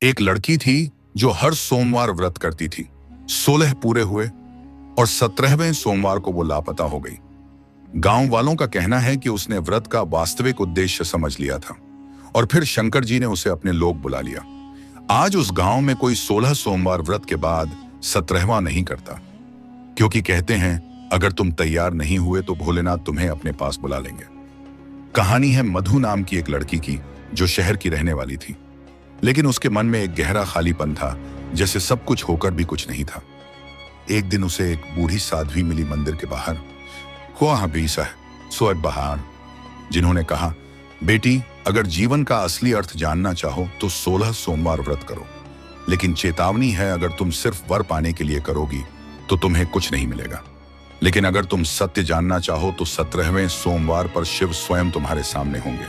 एक लड़की थी जो हर सोमवार व्रत करती थी। 16 पूरे हुए और 17वें सोमवार को वो लापता हो गई। गांव वालों का कहना है कि उसने व्रत का वास्तविक उद्देश्य समझ लिया था और फिर शंकर जी ने उसे अपने लोग बुला लिया। आज उस गांव में कोई 16 सोमवार व्रत के बाद 17वां नहीं करता, क्योंकि कहते हैं अगर तुम तैयार नहीं हुए तो भोलेनाथ तुम्हें अपने पास बुला लेंगे। कहानी है मधु नाम की एक लड़की की, जो शहर की रहने वाली थी, लेकिन उसके मन में एक गहरा खालीपन था, जैसे सब कुछ होकर भी कुछ नहीं था। एक दिन उसे एक बूढ़ी साध्वी मिली मंदिर के बाहर। हुआ हबीसा है सोएब बहार, जिन्होंने कहा, बेटी, अगर जीवन का असली अर्थ जानना चाहो तो 16 सोमवार व्रत करो, लेकिन चेतावनी है, अगर तुम सिर्फ वर पाने के लिए करोगी तो तुम्हें कुछ नहीं मिलेगा। लेकिन अगर तुम सत्य जानना चाहो तो 17वें सोमवार पर शिव स्वयं तुम्हारे सामने होंगे।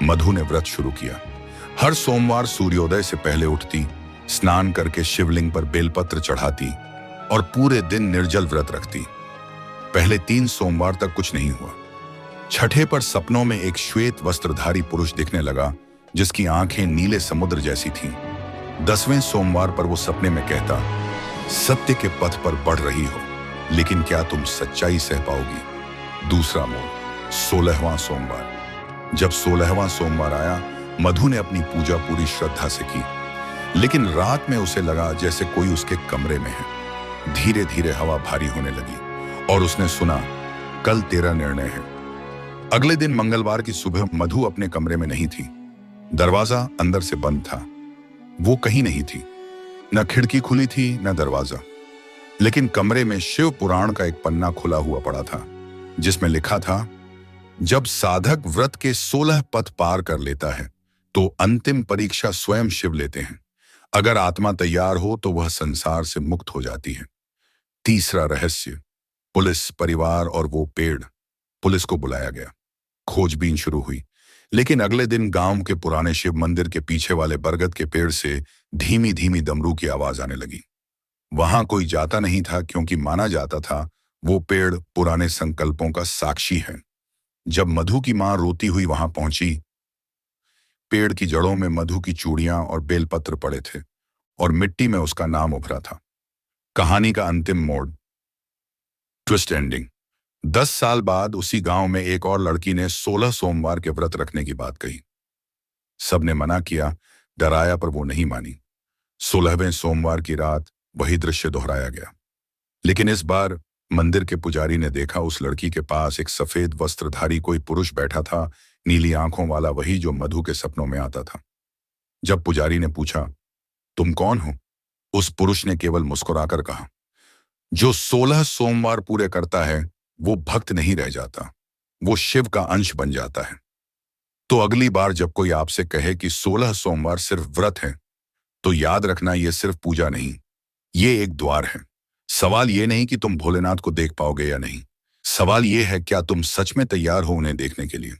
मधु ने व्रत शुरू किया। हर सोमवार सूर्योदय से पहले उठती, स्नान करके शिवलिंग पर बेलपत्र चढ़ाती और पूरे दिन निर्जल व्रत रखती। पहले 3 सोमवार तक कुछ नहीं हुआ। छठे पर सपनों में एक श्वेत वस्त्रधारी पुरुष दिखने लगा, जिसकी आंखें नीले समुद्र जैसी थीं। 10वें सोमवार पर वो सपने में कहता, सत्य के पथ पर बढ़ रही हो, लेकिन क्या तुम सच्चाई सह पाओगी? दूसरा मोड़ 16वां सोमवार। जब 16वां सोमवार आया, मधु ने अपनी पूजा पूरी श्रद्धा से की, लेकिन रात में उसे लगा जैसे कोई उसके कमरे में है। धीरे धीरे हवा भारी होने लगी और उसने सुना, कल तेरा निर्णय है। अगले दिन मंगलवार की सुबह मधु अपने कमरे में नहीं थी। दरवाजा अंदर से बंद था। वो कहीं नहीं थी, न खिड़की खुली थी न दरवाजा, लेकिन कमरे में शिव पुराण का एक पन्ना खुला हुआ पड़ा था, जिसमें लिखा था, जब साधक व्रत के 16 पथ पार कर लेता है तो अंतिम परीक्षा स्वयं शिव लेते हैं। अगर आत्मा तैयार हो तो वह संसार से मुक्त हो जाती है। तीसरा रहस्य, पुलिस, परिवार और वो पेड़। पुलिस को बुलाया गया। खोजबीन शुरू हुई, लेकिन अगले दिन गांव के पुराने शिव मंदिर के पीछे वाले बरगद के पेड़ से धीमी धीमी डमरू की आवाज आने लगी। वहां कोई जाता नहीं था, क्योंकि माना जाता था वो पेड़ पुराने संकल्पों का साक्षी है। जब मधु की मां रोती हुई वहां पहुंची, पेड़ की जड़ों में मधु की चूड़ियां और बेलपत्र पड़े थे और मिट्टी में उसका नाम उभरा था। कहानी का अंतिम मोड़, ट्विस्ट एंडिंग। 10 साल बाद उसी गांव में एक और लड़की ने 16 सोमवार के व्रत रखने की बात कही। सबने मना किया, डराया, पर वो नहीं मानी। 16वें सोमवार की रात वही दृश्य दोहराया गया, लेकिन इस बार मंदिर के पुजारी ने देखा उस लड़की के पास एक सफेद वस्त्रधारी कोई पुरुष बैठा था, नीली आंखों वाला, वही जो मधु के सपनों में आता था। जब पुजारी ने पूछा, तुम कौन हो? उस पुरुष ने केवल मुस्कुराकर कहा, जो 16 सोमवार पूरे करता है वो भक्त नहीं रह जाता, वो शिव का अंश बन जाता है। तो अगली बार जब कोई आपसे कहे कि 16 सोमवार सिर्फ व्रत है, तो याद रखना, ये सिर्फ पूजा नहीं, ये एक द्वार है। सवाल ये नहीं कि तुम भोलेनाथ को देख पाओगे या नहीं, सवाल ये है, क्या तुम सच में तैयार हो उन्हें देखने के लिए?